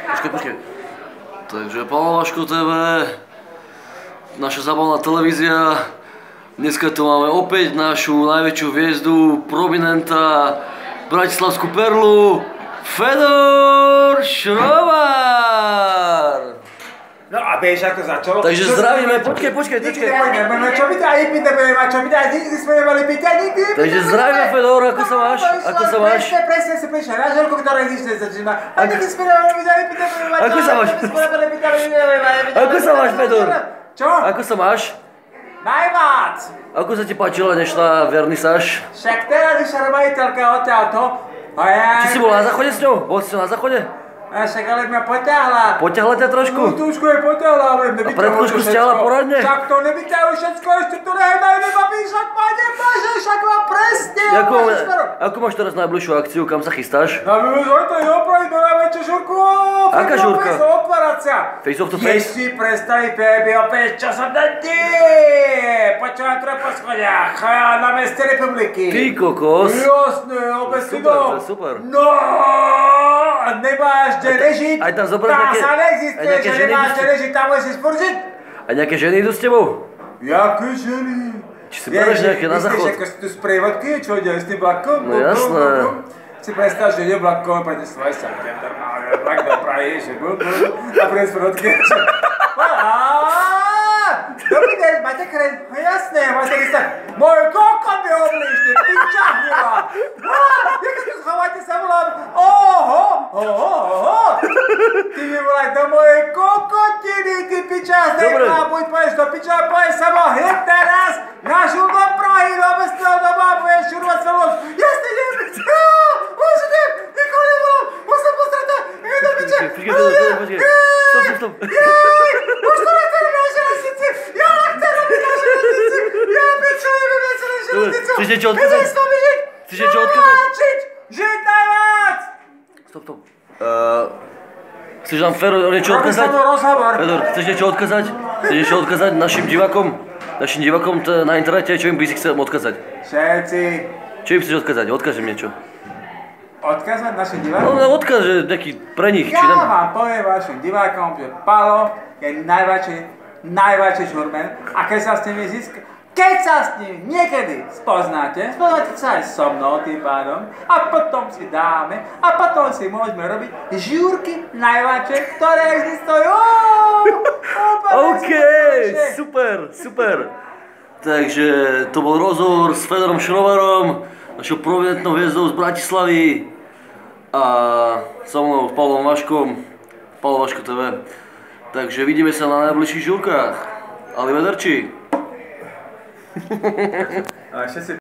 Počkej. Takže Paolo Vaško TV, naša zábavná televízia. Dneska tu máme opäť našu najväčšiu hviezdu, prominenta, bratislavskú perlu, Fedor Šrovar! No a vieš ako začalo? Takže zdravíme, počkej. Čo by to aj pýta budeme mať, čo by to aj nikdy sme nemali pýtať, nikdy? Takže zdravíme, Fedor, ako sa máš? Presne si prišiel na želku, ktorá existuje začína. A nikdy sme nemali pýtať, budeme mať. Ako sa máš? Ako sa máš, Fedor? Čo? Ako sa máš? Najvác! Ako sa ti páčila dnešná vernisáž? Však teraz išla majiteľka odtiaľto. A ja... Či si bol na záchode s ňou? Bol si na záchode? A však ale mňa poťahla. Poťahla ťa trošku? No trošku je poťahla, ale nevyťahla. A pred trošku stiahla poradne? Však to nevyťahla všetko, ešte to nehajdajú, nebabí, však páne Bože, však vám presne. Ako máš teraz najbližšiu akciu, kam sa chystáš? No my už to je opraviť do najväčšiu žurku. Aká žurka? Otvárať sa. Face of the face? Keď si predstaví baby opäť, čo sa dá počúvať troch po schodiach na meste republiky. Ty kokos. Jasné, opäť si Super, to je super. No, a nemáš kde režiť, aj tam zobrať tam nejaké- sa neexistuje, aj nejaké že ženy nemáš idú kde režiť, tam musíš furt žiť. A nejaké ženy idú s tebou? Jaké ženy? Či si bereš nejaké na záchod? Myslíš, ako si tu sprievodky, čo ide s tým vlakom? No jasné. Si predstav, že ide vlakom, prejde svoj sa, vlak do Prahy, že a prejde sprievodky. Dobrý deň, máte kren? No jasné, máte listať. Môj kokot mi oblíž, ty piča hula. Jak tu schovajte sa volám? Oho. Ty mi volaj do mojej kokotiny, ty piča. Dobre. Buď poješ do piča, poješ sa mo hneď teraz. Na žul do Prahy, do Bestého doma, budeš šurovať sa loď. Jasne, idem. Bože, idem. Nikoho nevolám. Musím postratať. Idem do piča. Počkej. Stop. Už to nechcem na železnici. Ja nechcem robiť na železnici. Ja pičo, neviem na železnici. Chceš niečo odkázať? Chceš s nami žiť? Chceš niečo odkázať? Žiť najviac. Stop. Chceš nám Fedor niečo odkázať? Fedor, chceš niečo odkázať? Chceš niečo odkázať našim divákom? Našim divákom na internete, čo im by si chcel odkázať? Všetci. Čo im chceš odkázať? Odkáž im niečo. Odkázať našim divákom? No odkáž, že nejaký pre nich, či Ja nem... vám poviem vašim divákom, že Palo je najväčší žurmen a keď sa s ním niekedy spoznáte sa aj so mnou tým pádom a potom si dáme a potom si môžeme robiť žúrky najväčšie, ktoré existujú. OK, super. Takže to bol rozhovor s Fedorom Šrovarom, našou prominentnou hviezdou z Bratislavy a so mnou Paolom Vaškom, Paolo Vaško TV. Takže vidíme sa na najbližších žúrkach. Arrivederci.